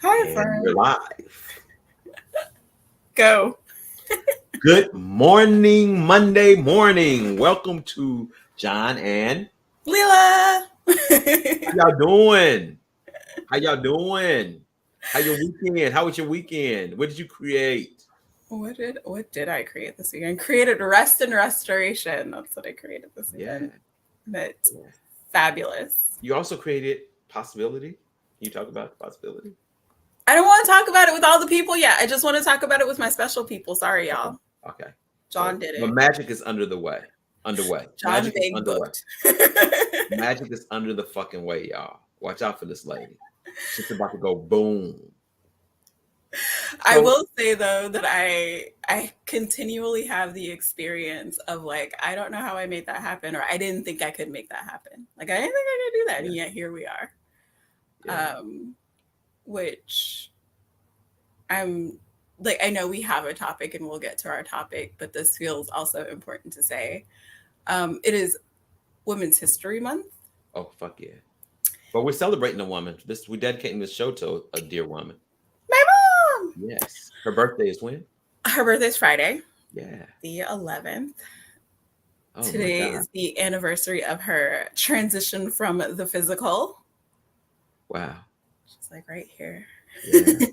Hi, And we're friend. live. Go. Good morning, Monday morning. Welcome to John and Lila. how y'all doing? How y'all doing? How your weekend? How was your weekend? What did you create? what did I create this weekend? Created rest and restoration. That's what I created this Yeah, weekend. That's yeah. fabulous. You also created possibility. Can you talk about possibility? I don't want to talk about it with all the people yet. I just want to talk about it with my special people. Sorry, Okay. y'all. Okay. John So, did but it. magic is under the way. Underway. John Magic is Big underway. booked. Magic is under the fucking way, y'all. Watch out for this lady. She's about to go boom. I So, will say though that I continually have the experience of like I don't know how I made that happen or I didn't think I could make that happen. Like I didn't think I could do that, yeah, and yet here we are. yeah. Which I'm like I know we have a topic and we'll get to our topic, but this feels also important to say. It is Women's History Month. Oh, fuck yeah. But we're celebrating a woman. We're dedicating this show to a dear woman. My mom. Yes. Her birthday is when? Her birthday's Friday, Yeah. the 11th. Oh my Today God. is the anniversary of her transition from the physical. Wow. She's like right here. Yeah.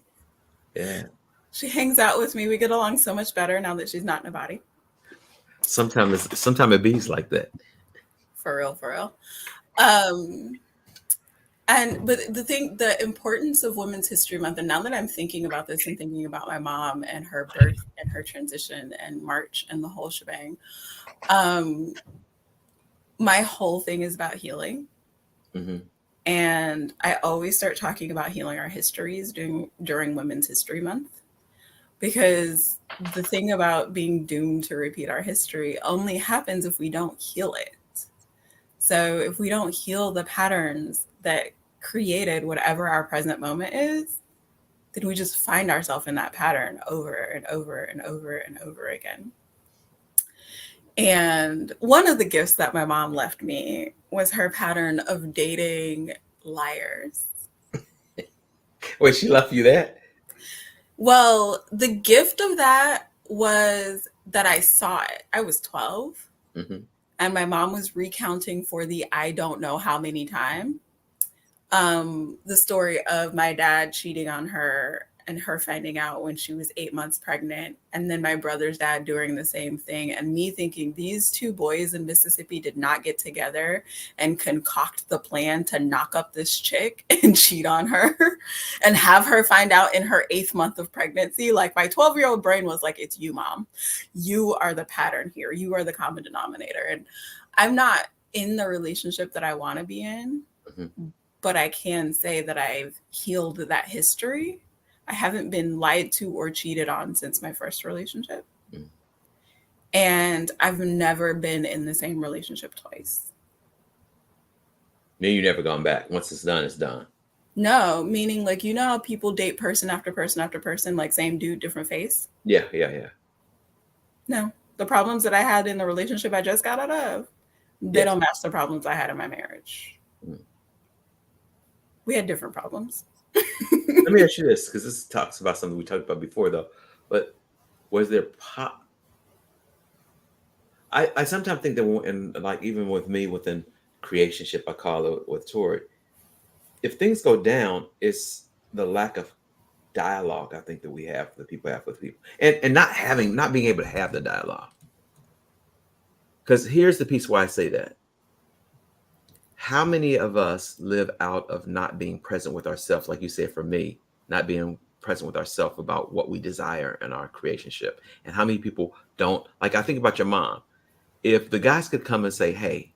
Yeah. She hangs out with me. We get along so much better now that she's not in a body. Sometimes it bees like that. For real, for real. Um, but the importance of Women's History Month, and now that I'm thinking about this and thinking about my mom and her birth and her transition and March and the whole shebang, um, my whole thing is about healing. Hmm. And I always start talking about healing our histories during Women's History Month because the thing about being doomed to repeat our history only happens if we don't heal it. So if we don't heal the patterns that created whatever our present moment is, then we just find ourselves in that pattern over and over and over and over again. And one of the gifts that my mom left me was her pattern of dating liars. Wait, she left you that? Well, the gift of that was that I saw it. I was 12 Hmm. and my mom was recounting for the I don't know how many time the story of my dad cheating on her and her finding out when she was 8 months pregnant, and then my brother's dad doing the same thing, and me thinking these two boys in Mississippi did not get together and concoct the plan to knock up this chick and cheat on her and have her find out in her 8th month of pregnancy. Like my 12-year-old brain was like, it's you, mom. You are the pattern here. You are the common denominator. And I'm not in the relationship that I want to be in, Hmm. but I can say that I've healed that history. I haven't been lied to or cheated on since my first relationship. Hmm. And I've never been in the same relationship twice. Then you never gone back. Once it's done, it's done. No, meaning like, you know how people date person after person after person, like same dude, different face? Yeah, yeah, yeah. No. The problems that I had in the relationship I just got out of, they Yeah. don't match the problems I had in my marriage. Mm. We had different problems. Let me ask you this, because this talks about something we talked about before, though. But was there I sometimes think that, and like even with me within creationship, I call it with Tori, if things go down, it's the lack of dialogue I think that we have, that people have with people, and not being able to have the dialogue. Because here's the piece why I say that. How many of us live out of not being present with ourselves, like you said, for me, not being present with ourselves about what we desire in our creationship, and how many people don't? Like I think about your mom. If the guys could come and say, "Hey,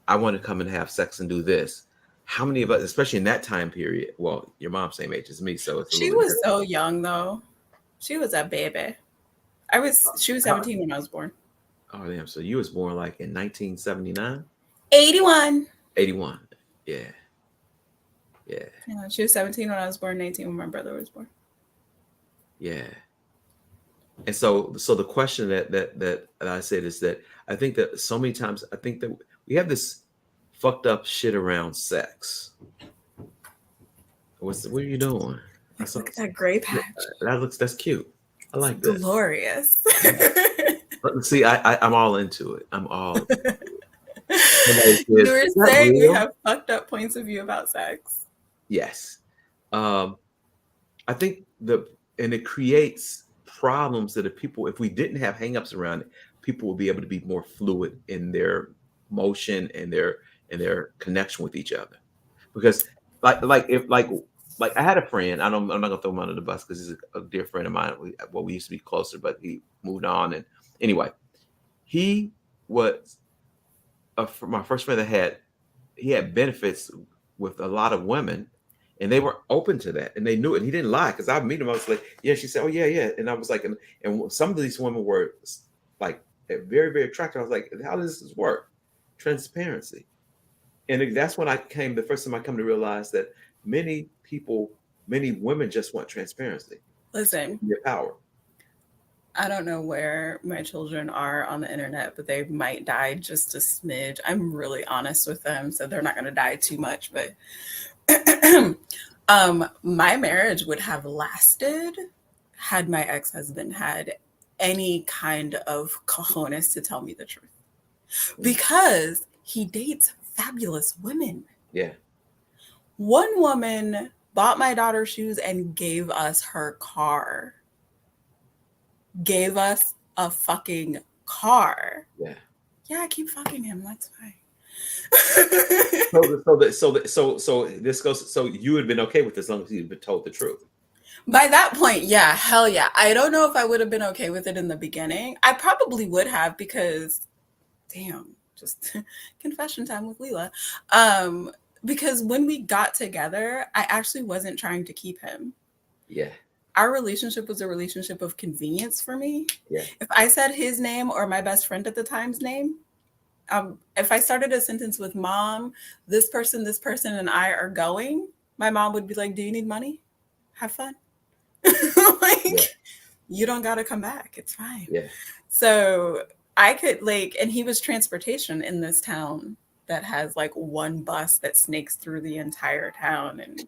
I want to come and have sex and do this," how many of us, especially in that time period? Well, your mom's same age as me, so it's a She little bit was different. so young though. She was a baby. She was How, 17 when I was born. oh damn! So you was born like in 1979, 81. 81. Yeah, yeah, Yeah, she was 17 when I was born, 18 when my brother was born. yeah. And so the question that I said is that I think that so many times I think that we have this fucked up shit around sex. What are you doing? Like, That's look at awesome. that gray Yeah, patch. that's cute. I It's like that. glorious. Yeah. But see, I'm all into it. I'm all somebody You says, were "Is that saying we real?" have fucked up points of view about sex. Yes. Um, I think and it creates problems that if we didn't have hangups around it, people will be able to be more fluid in their motion and their connection with each other. Because if I had a friend, I'm not gonna throw him under the bus because he's a dear friend of mine. We used to be closer, but he moved on. And anyway, he was my first friend that he had benefits with a lot of women, and they were open to that, and they knew it. And he didn't lie because I meet him. I was like, "Yeah." She said, "Oh yeah, yeah." And I was like, and some of these women were like very, very attractive. I was like, "How does this work?" Transparency, and that's when the first time I come to realize that many people, many women just want transparency, Listen, their power. I don't know where my children are on the internet, but they might die just a smidge. I'm really honest with them, so they're not going to die too much. But my marriage would have lasted had my ex husband had any kind of cojones to tell me the truth, Mm. because he dates fabulous women. Yeah, One woman bought my daughter shoes and gave us her car. Gave us a fucking car. yeah. Yeah, I keep fucking him. That's fine. So this goes. So you would have been okay with this as long as you'd been told the truth. By that point, yeah, hell yeah. I don't know if I would have been okay with it in the beginning. I probably would have because, damn, just confession time with Lila. Um, because when we got together, I actually wasn't trying to keep him. Yeah, Our relationship was a relationship of convenience for me. yeah, If I said his name or my best friend at the time's name, if I started a sentence with "Mom, this person, and I are going," my mom would be like, "Do you need money? Have fun." yeah, Like, you don't got to come back. It's fine. yeah. So I could, like, and he was transportation in this town that has like one bus that snakes through the entire town. And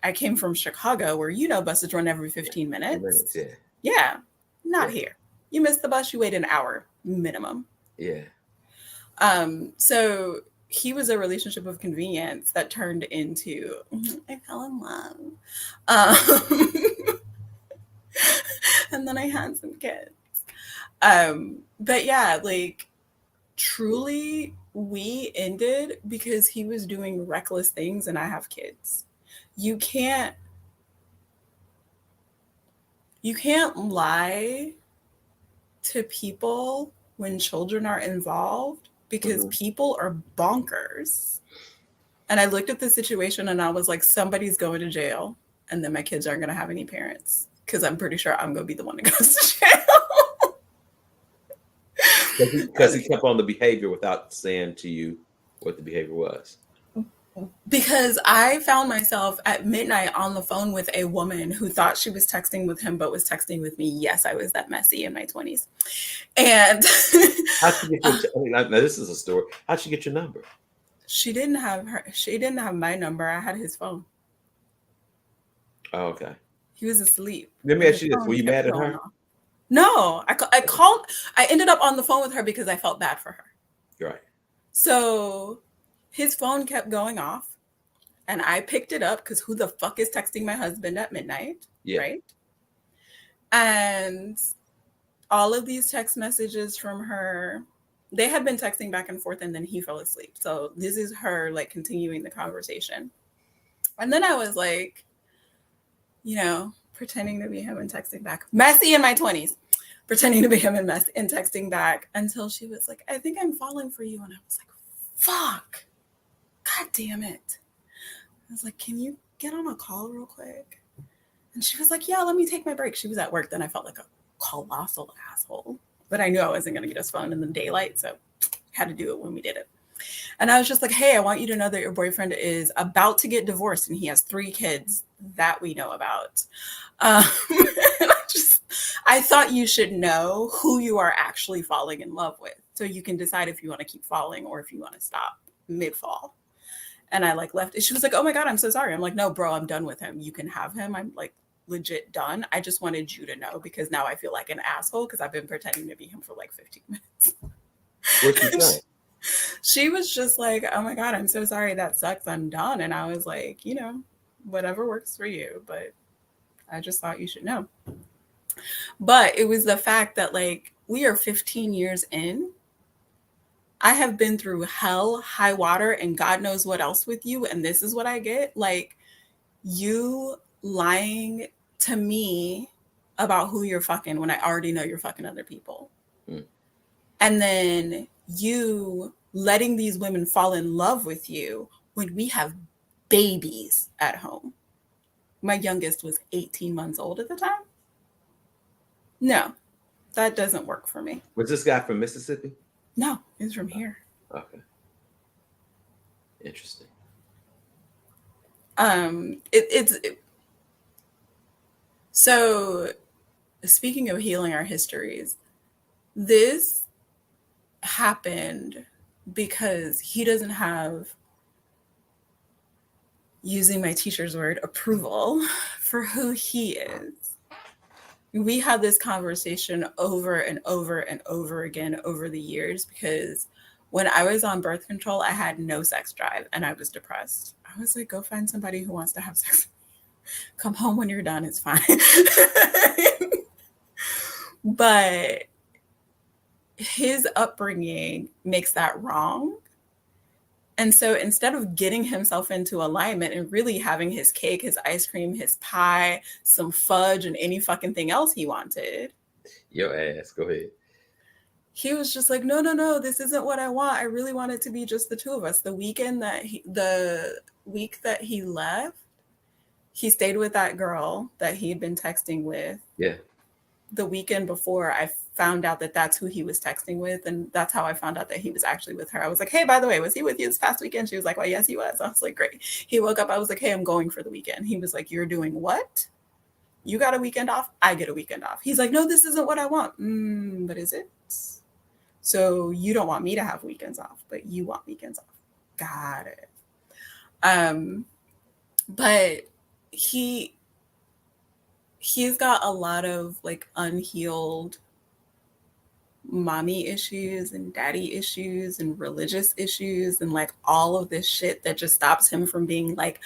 I came from Chicago where, buses run every 15 Minutes. minutes. Yeah, Yeah, not yeah, here. You miss the bus, you wait an hour minimum. yeah. So he was a relationship of convenience that turned into I fell in love. Um, and then I had some kids. But yeah, like truly we ended because he was doing reckless things and I have kids. You can't you can't lie to people when children are involved because Hmm. people are bonkers. And I looked at the situation and I was like, somebody's going to jail, and then my kids aren't going to have any parents because I'm pretty sure I'm going to be the one that goes to jail. Because he kept on the behavior without saying to you what the behavior was. Because I found myself at midnight on the phone with a woman who thought she was texting with him, but was texting with me. Yes, I was that messy in my 20s. And How'd you get your? Now this is a story. How'd you get your number? she didn't have my number. I had his phone. Oh, okay. He was asleep, Let me but ask his you this: were phone you kept mad at going her? off. No, I called. I ended up on the phone with her because I felt bad for her. Right. So his phone kept going off, and I picked it up because who the fuck is texting my husband at midnight, Yeah. right? And all of these text messages from her, they had been texting back and forth, and then he fell asleep. So this is her like continuing the conversation. And then I was like, pretending to be him and texting back. Messy in my 20s, pretending to be him and texting back until she was like, I think I'm falling for you. And I was like, fuck. God damn it. I was like, can you get on a call real quick? And she was like, yeah, let me take my break. She was at work. Then I felt like a colossal asshole. But I knew I wasn't going to get his phone in the daylight. So had to do it when we did it. And I was just like, hey, I want you to know that your boyfriend is about to get divorced and he has 3 kids that we know about. I thought you should know who you are actually falling in love with so you can decide if you want to keep falling or if you want to stop mid-fall. And I like left. She was like, "Oh my God, I'm so sorry." I'm like, "No, bro, I'm done with him. You can have him. I'm like legit done. I just wanted you to know because now I feel like an asshole because I've been pretending to be him for like 15 minutes." What'd she say? She was just like, "Oh my God, I'm so sorry. That sucks. I'm done." And I was like, whatever works for you. But I just thought you should know. But it was the fact that like we are 15 years in. I have been through hell, high water, and God knows what else with you. And this is what I get. Like, you lying to me about who you're fucking when I already know you're fucking other people. Mm. And then you letting these women fall in love with you when we have babies at home. My youngest was 18 months old at the time. No, that doesn't work for me. Was this guy from Mississippi? No, he's from here. Okay. Interesting. So speaking of healing our histories, this happened because he doesn't have, using my teacher's word, approval for who he is. We had this conversation over and over and over again over the years because when I was on birth control, I had no sex drive and I was depressed. I was like, go find somebody who wants to have sex. Come home when you're done, it's fine. But his upbringing makes that wrong. And so instead of getting himself into alignment and really having his cake, his ice cream, his pie, some fudge, and any fucking thing else he wanted, Your ass. Go ahead. he was just like, no, this isn't what I want. I really want it to be just the two of us. The week that he left, he stayed with that girl that he had been texting with. Yeah. The weekend before, I found out that that's who he was texting with. And that's how I found out that he was actually with her. I was like, hey, by the way, was he with you this past weekend? She was like, well, yes, he was. I was like, great. He woke up. I was like, hey, I'm going for the weekend. He was like, you're doing what? You got a weekend off? I get a weekend off. He's like, no, this isn't what I want. But is it? So you don't want me to have weekends off, but you want weekends off. Got it. But he's got a lot of like unhealed mommy issues and daddy issues and religious issues and like all of this shit that just stops him from being like,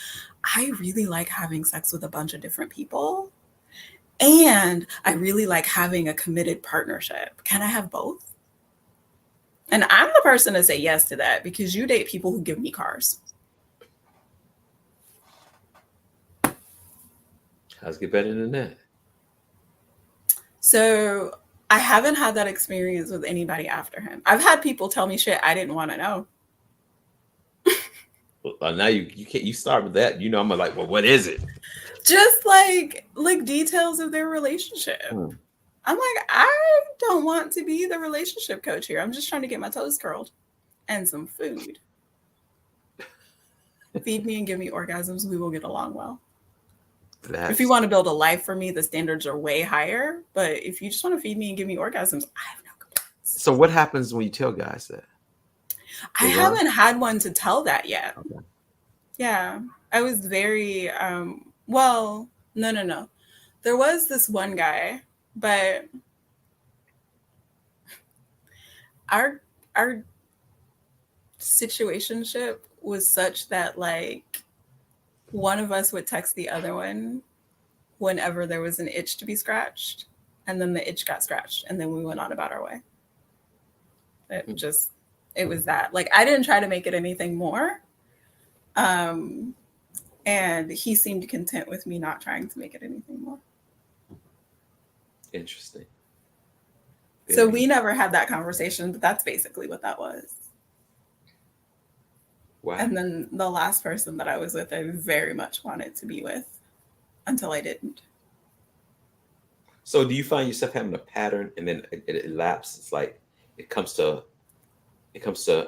I really like having sex with a bunch of different people and I really like having a committed partnership. Can I have both? And I'm the person to say yes to that because you date people who give me cars. How's it get better than that? So I haven't had that experience with anybody after him. I've had people tell me shit I didn't want to know. Well, now you can't. You start with that. You know, I'm like, well, what is it? Just like details of their relationship. I'm like, I don't want to be the relationship coach here. I'm just trying to get my toes curled and some food. Feed me and give me orgasms. We will get along well. If you want to build a life for me, the standards are way higher. But if you just want to feed me and give me orgasms, I have no complaints. So what happens when you tell guys that? I haven't had one to tell that yet. Okay. Yeah. I was very, well, no. There was this one guy, but our situationship was such that like one of us would text the other one whenever there was an itch to be scratched, and then the itch got scratched, and then we went on about our way. It was that. Like, I didn't try to make it anything more. And he seemed content with me not trying to make it anything more. Interesting. So we never had that conversation, but that's basically what that was. Wow. And then the last person that I was with, I very much wanted to be with until I didn't. So do you find yourself having a pattern and then it elapses? It's like it comes to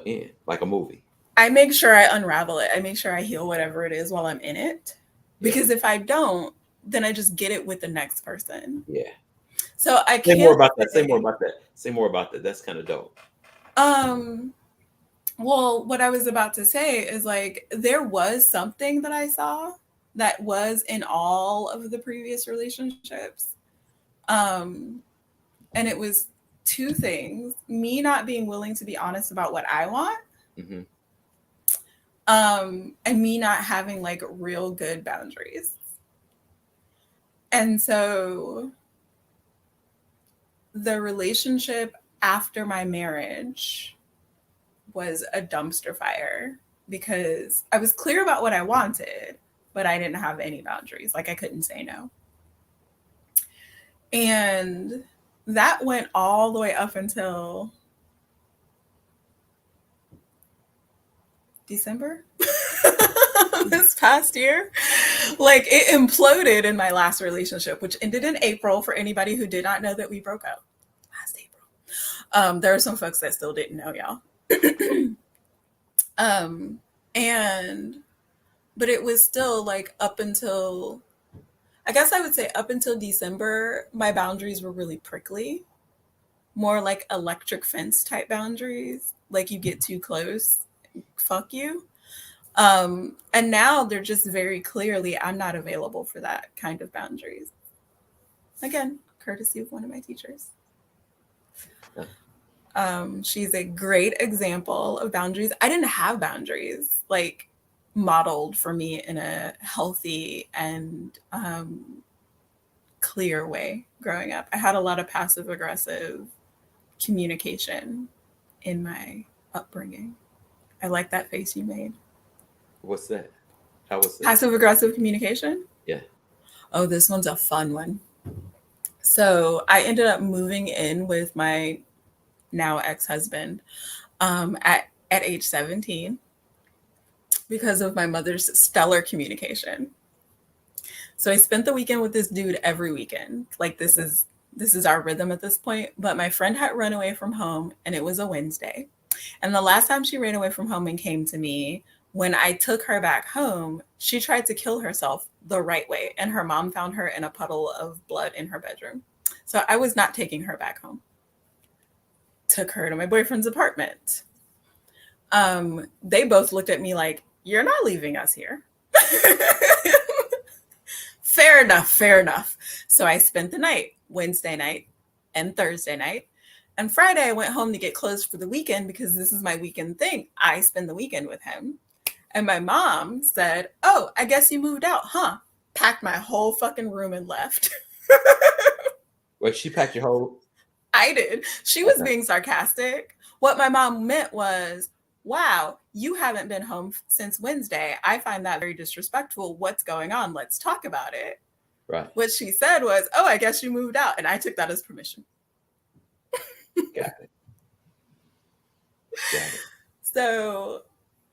end, like a movie. I make sure I unravel it. I make sure I heal whatever it is while I'm in it. Because if I don't, then I just get it with the next person. Yeah. So I can't say more about that. Say more about that. That's kind of dope. Well, what I was about to say is like there was something that I saw that was in all of the previous relationships. Um, and it was two things: me not being willing to be honest about what I want, Hmm. and me not having like real good boundaries. And so the relationship after my marriage was a dumpster fire because I was clear about what I wanted, but I didn't have any boundaries. Like I couldn't say no. And that went all the way up until December this past year. Like it imploded in my last relationship, which ended in April for anybody who did not know that we broke up last April. There are some folks that still didn't know, y'all. um, and but it was still like up until, I guess I would say up until December, my boundaries were really prickly, more like electric fence type boundaries. Like you get too close, fuck you. And now they're just very clearly, I'm not available for that kind of boundaries. Again, courtesy of one of my teachers. Yeah. She's a great example of boundaries. I didn't have boundaries like modeled for me in a healthy and clear way growing up. I had a lot of passive aggressive communication in my upbringing. I like that face you made. What's that? How was it? Passive aggressive communication? Yeah. Oh, this one's a fun one. So I ended up moving in with my now ex-husband at age 17 because of my mother's stellar communication. So I spent the weekend with this dude every weekend. Like this is our rhythm at this point. But my friend had run away from home and it was a Wednesday. And the last time she ran away from home and came to me, when I took her back home, she tried to kill herself the right way. And her mom found her in a puddle of blood in her bedroom. So I was not taking her back home. Took her to my boyfriend's apartment. They both looked at me like, "You're not leaving us here." Fair enough, fair enough. So I spent the night, Wednesday night and Thursday night. And Friday, I went home to get clothes for the weekend because this is my weekend thing. I spend the weekend with him. And my mom said, "Oh, I guess you moved out, huh?" Packed my whole fucking room and left. Well, she packed your whole. I did. She was Okay. being sarcastic. What my mom meant was, "Wow, you haven't been home since Wednesday. I find that very disrespectful. What's going on? Let's talk about it." Right. What she said was, "Oh, I guess you moved out." And I took that as permission. Got it. Got it. So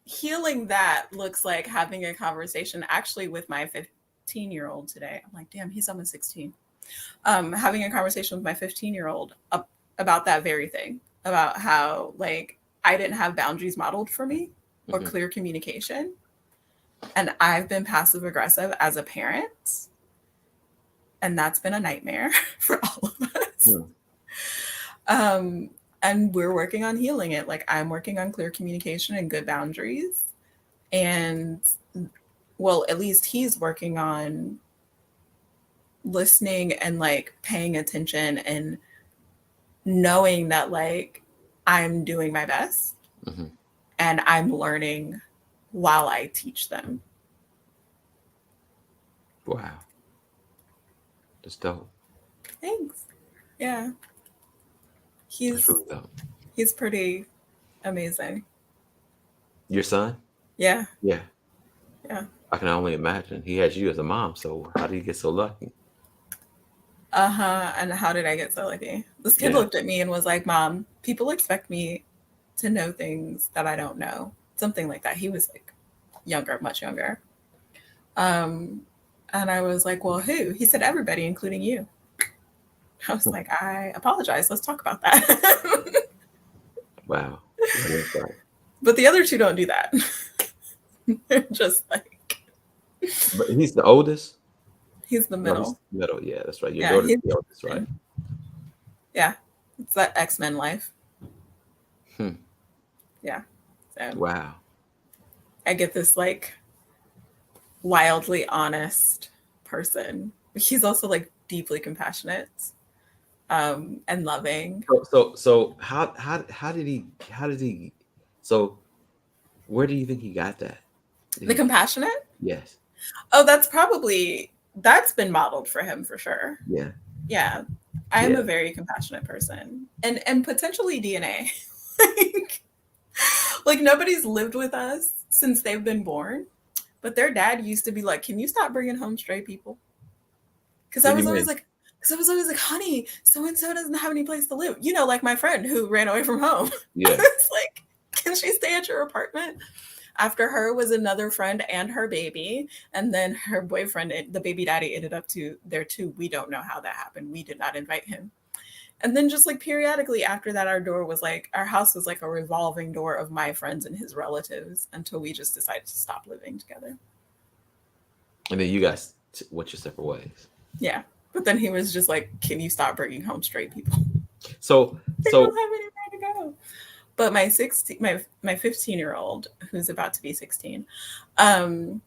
healing that looks like having a conversation actually with my 15-year-old today. I'm like, damn, he's almost 16. Having a conversation with my 15-year-old about that very thing, about how like I didn't have boundaries modeled for me or Mhm. clear communication. And I've been passive aggressive as a parent. And that's been a nightmare for all of us. Hmm. And we're working on healing it. Like I'm working on clear communication and good boundaries. And well, at least he's working on listening and like paying attention and knowing that like I'm doing my best Mhm. and I'm learning while I teach them. Wow. That's dope. Thanks. Yeah. That's He's really dope. he's pretty amazing. Your son? Yeah. Yeah. Yeah. I can only imagine. He has you as a mom, so how did he get so lucky? Uh-huh. And how did I get so lucky? This kid Yeah. looked at me and was like, "Mom, people expect me to know things that I don't know." Something like that. He was like younger, much younger. Um, and I was like, "Well, who?" He said, "Everybody, including you." I was like, "I apologize. Let's talk about that." Wow. What insight. But the other two don't do that. They're just like, But he's the oldest? he's the No, he's middle. the middle. Yeah, that's right. Your Yeah, daughter's he's the oldest, right? yeah. It's that X-Men life. Hmm. Yeah. So Wow. I get this like wildly honest person. He's also like deeply compassionate and loving. So how did he so where do you think he got that? Did The he compassionate? Yes. Oh, that's been modeled for him for sure. Yeah. Yeah. I am Yeah. a very compassionate person and potentially DNA. like, like nobody's lived with us since they've been born, but their dad used to be like, "Can you stop bringing home stray people?" Because I What do was you always mean? like, because I was always like, "Honey, so and so doesn't have any place to live." You know, like my friend who ran away from home. I Yeah. was like, "Can she stay at your apartment?" After her was another friend and her baby, and then her boyfriend, the baby daddy, ended up there too. We don't know how that happened. We did not invite him. And then just like periodically after that, our house was like a revolving door of my friends and his relatives until we just decided to stop living together. And then you guys went your separate ways. Yeah. But then he was just like, "Can you stop bringing home straight people? So They so don't have anywhere to go." But my 15-year-old, who's about to be 16, um,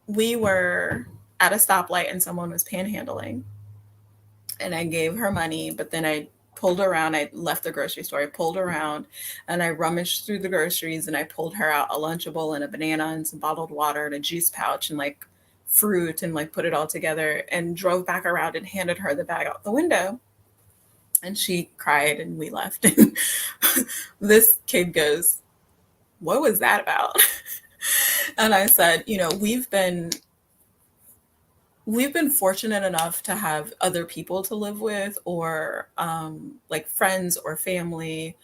we were at a stoplight and someone was panhandling, and I gave her money, but then I pulled around. I left the grocery store. I pulled around and I rummaged through the groceries and I pulled her out a Lunchable and a banana and some bottled water and a juice pouch and like fruit and like put it all together and drove back around and handed her the bag out the window. And she cried and we left. And this kid goes, "What was that about?" And I said, we've been fortunate enough to have other people to live with or like friends or family.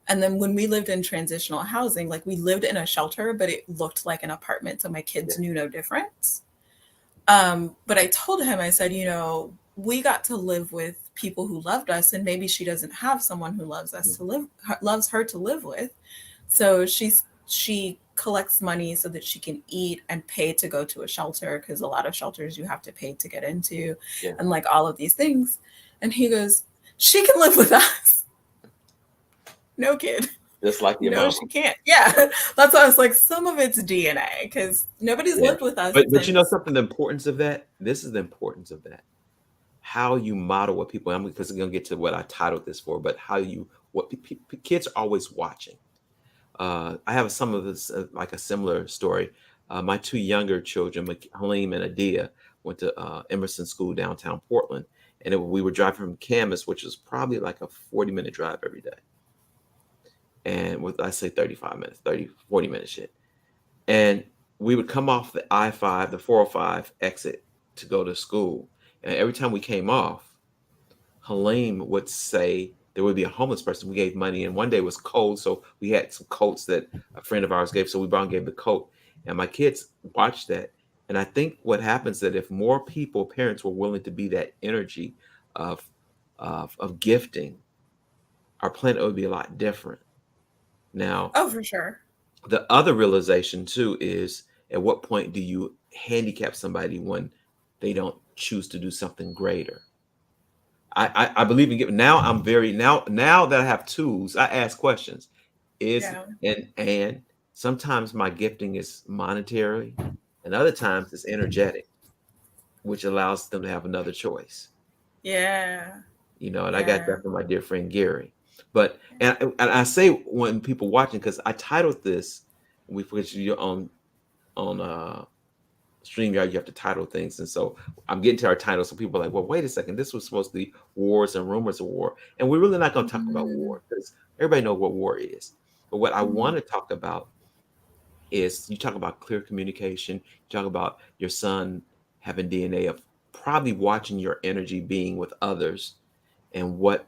And then when we lived in transitional housing, like we lived in a shelter, but it looked like an apartment. So my yeah. kids knew no difference. But I told him, I said, we got to live with people who loved us, and maybe she doesn't have someone who loves her to live with. So she collects money so that she can eat and pay to go to a shelter because a lot of shelters you have to pay to get into, Yeah. and like all of these things. And he goes, "She can live with us." No, kid. Just like your No, mama. she can't. Yeah. That's why I was like, some of it's DNA because nobody's Yeah. lived with us But you know since. something, the importance of that? This is the importance of that. How you model what people, I'm because I'm gonna get to what I titled this for, but how you what kids are always watching. I have some of this like a similar story. My two younger children, Halim and Adia, went to Emerson School downtown Portland, and we were driving from Camas, which was probably like a 40-minute drive every day, and with I say 35 minutes, 30, 40 minutes shit. And we would come off the I-5, the 405 exit to go to school, and every time we came off, Halim would say there would be a homeless person. We gave money, and one day it was cold, so we had some coats that a friend of ours gave. So we brought and gave the coat, and my kids watched that. And I think what happens that if more people, parents, were willing to be that energy of of gifting, our planet would be a lot different. Now, Oh, for sure. the other realization too is at what point do you handicap somebody when they don't choose to do something greater? I believe in giving. Now I'm very now that I have tools, I ask questions. Is Yeah. and sometimes my gifting is monetary, and other times it's energetic, which allows them to have another choice. Yeah. And I got Yeah. that from my dear friend Gary. But and I say when people watching because I titled this, we put you on StreamYard, you have to title things. And so I'm getting to our title. So people are like, well, wait a second. This was supposed to be wars and rumors of war. And we're really not going to talk about Mhm. war because everybody knows what war is. But what I Mhm. want to talk about is you talk about clear communication. You talk about your son having DNA of probably watching your energy being with others and what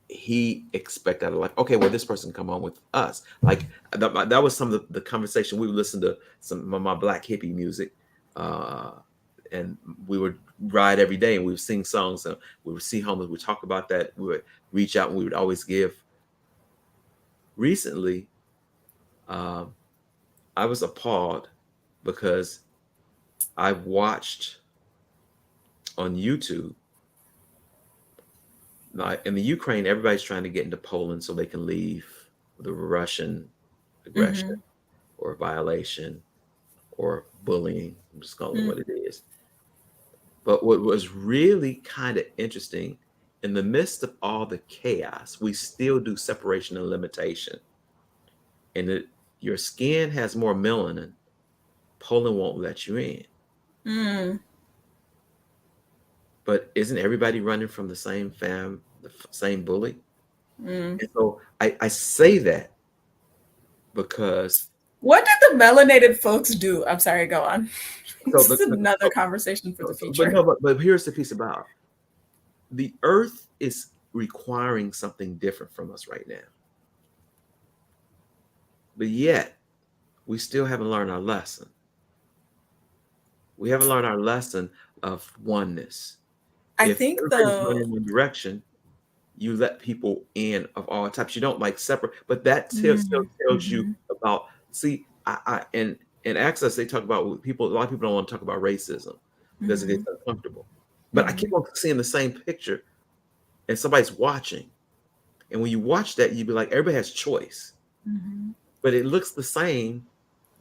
he expect out of life. Okay, well, this person come on with us. Like that was some of the conversation. We would listen to some of my black hippie music, uh, and we would ride every day, and we would sing songs, and we would see homeless. We would talk about that. We would reach out, and we would always give. Recently, um, I was appalled because I watched on YouTube. Like in the Ukraine, everybody's trying to get into Poland so they can leave the Russian aggression, Mhm. or violation, or bullying. I'm just calling it Mm. what it is. But what was really kind of interesting, in the midst of all the chaos, we still do separation and limitation. And your skin has more melanin, Poland won't let you in. Mm. But isn't everybody running from the same same bully? Mm. And so I say that because What did the melanated folks do? I'm sorry, go on. so This is another conversation for the but future. no, but here's the piece about the earth is requiring something different from us right now. But yet we still haven't learned our lesson. We haven't learned our lesson of oneness. I If think everybody's the running in one direction, you let people in of all types. You don't like separate, but that still tells you Mhm. about. See, I in Access they talk about people. A lot of people don't want to talk about racism because it gets Mhm. uncomfortable. But I keep Mhm. on seeing the same picture, and somebody's watching, and when you watch that, you be like, everybody has choice, Mhm. but it looks the same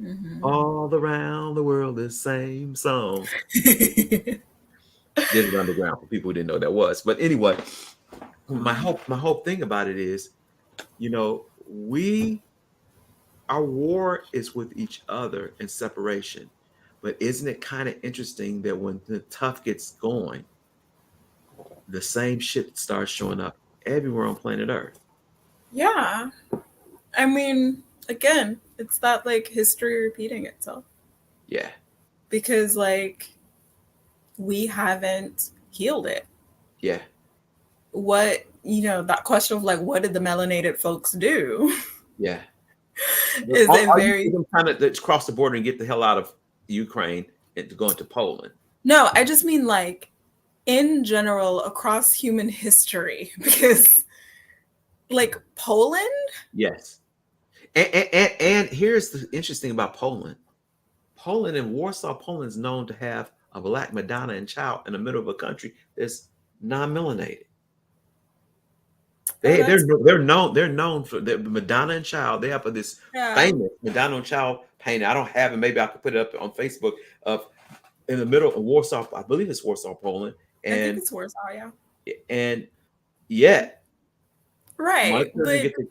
Mhm. all around the world. The same song. Did it underground for people who didn't know that was. But anyway, my whole thing about it is, we our war is with each other in separation. But isn't it kind of interesting that when the tough gets going, the same shit starts showing up everywhere on planet Earth? Yeah. I mean, again, it's that like history repeating itself Yeah, because like we haven't healed it. yeah. That question of like, what did the melanated folks do Yeah. is a Are you seeing very, them kind of cross the border and get the hell out of Ukraine and to go into Poland? no, I just mean like in general across human history because like Poland, Yes. And here's the interesting about Poland. Poland and Warsaw, Poland is known to have a black Madonna and child in the middle of a country that's non-melanated. oh, They're that's, they're known for the Madonna and child. They have this yeah, famous Madonna and child painting. I don't have it. Maybe I could put it up on Facebook of in the middle of Warsaw. I believe it's Warsaw, Poland, I think and it's Warsaw, yeah. and yet Right. Monica doesn't But get to.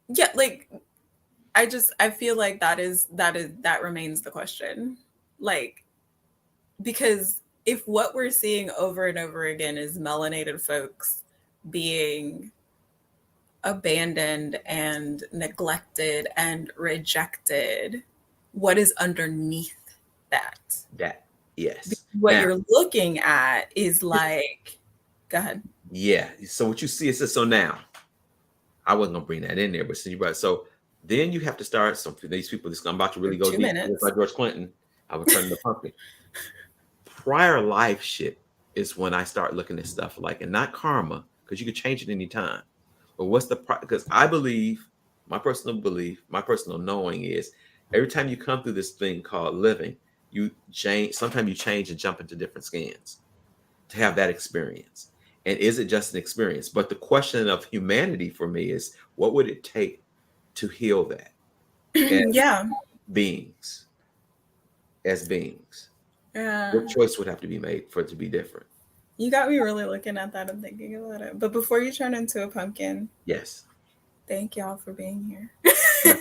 yeah, like I feel like that remains the question. Like, because if what we're seeing over and over again is melanated folks being abandoned and neglected and rejected, what is underneath that? That. Yes. What Now, you're looking at is like, go ahead. yeah. So what you see is this. So now, I wasn't gonna bring that in there, but since you brought it, so then you have to start. So for these people, I'm about to For really go two deep. Just minutes. like George Clinton, I would turn the pumpkin. Prior life shit is when I start looking at stuff like, and not karma, because you could change it anytime. But what's the because I believe, my personal knowing is every time you come through this thing called living, you change. Sometimes you change and jump into different skins to have that experience. And is it just an experience? But the question of humanity for me is, what would it take to heal that as Yeah. beings? As beings, Yeah. what choice would have to be made for it to be different? You got me really looking at that and thinking about it. But before you turn into a pumpkin, Yes. thank y'all for being here. Yeah,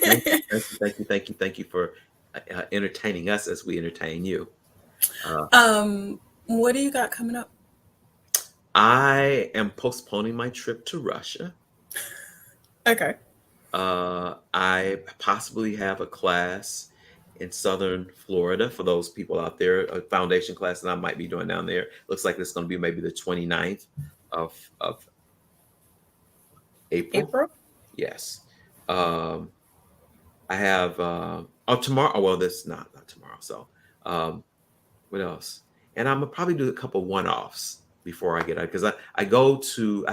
thank you for entertaining us as we entertain you. Uh, What do you got coming up? I am postponing my trip to Russia. Okay. I possibly have a class in Southern Florida for those people out there, a foundation class that I might be doing down there. Looks like it's going to be maybe the 29th of April. April? Yes. Um, I have tomorrow. Oh, well, this not tomorrow. So um, what else? And I'm gonna probably do a couple one-offs before I get out because I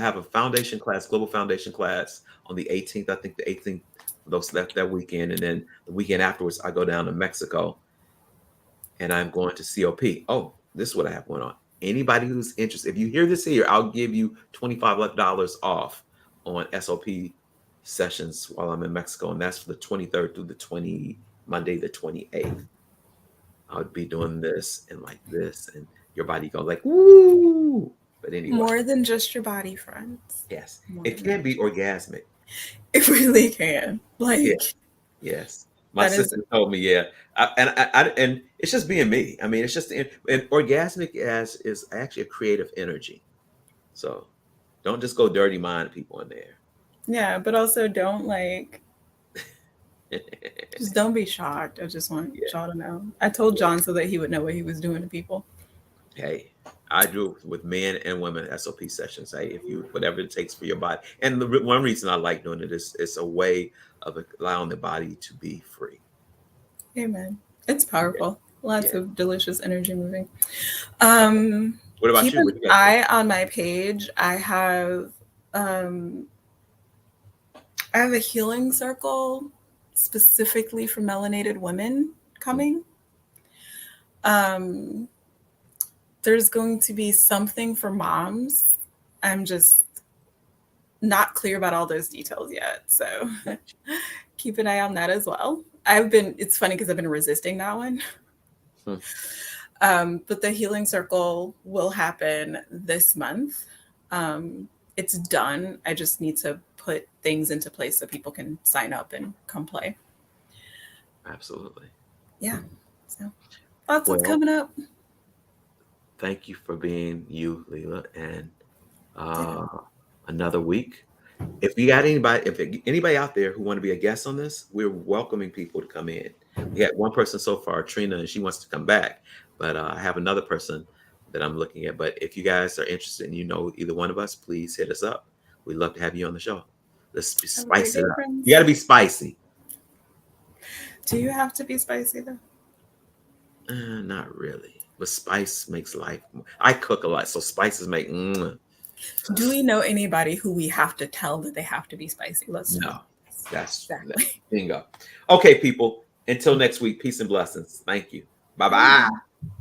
have a foundation class, global foundation class on the 18th. I think the 18th for those that weekend, and then the weekend afterwards I go down to Mexico and I'm going to COP. Oh, this is what I have going on. Anybody who's interested, if you hear this here, I'll give you $25 off on SOP sessions while I'm in Mexico, and that's for the 23rd through Monday the 28th. I would be doing this and like this, and your body go like woo. But anyway, More than just your body, friends. yes, More it than can be orgasmic. it really can. Yeah, Like yes. My that is sister told me, yeah, and it's just being me. I mean, it's just and orgasmic as is actually a creative energy. So don't just go dirty mind people in there. yeah, but also don't like just don't be shocked. I just want Yeah, y'all to know. I told yeah. John so that he would know what he was doing to people. Hey, I do it with men and women SOP sessions. Hey, if you whatever it takes for your body, and one reason I like doing it is it's a way of allowing the body to be free. Amen. It's Yeah, powerful. Lots yeah. of delicious energy moving. Okay. Um, What about Keep you? an What you got going? eye on my page. Um I have a healing circle specifically for melanated women Mm, coming. Um, there's going to be something for moms. I'm just not clear about all those details yet. So gotcha. keep an eye on that as well. It's funny because I've been resisting that one. Hmm. But the healing circle will happen this month. It's done. I just need to put things into place so people can sign up and come play. Absolutely. Yeah. So lots of Well, coming up. thank you for being you, Leela, and Ditto. uh, another week. If you got anybody, if anybody out there who want to be a guest on this, we're welcoming people to come in. We got one person so far, Trina, and she wants to come back, but I have another person that I'm looking at. But if you guys are interested and you know either one of us, please hit us up. We'd love to have you on the show. Let's be Have a great spice it day, up. You friends. got to be spicy. Do you have to be spicy though? Not really, but spice makes life. I cook a lot, so spices make. Do we know anybody who we have to tell that they have to be spicy? Let's No, that's exactly. bingo. Okay, people. Until next week, peace and blessings. Thank you. Bye bye. Bye.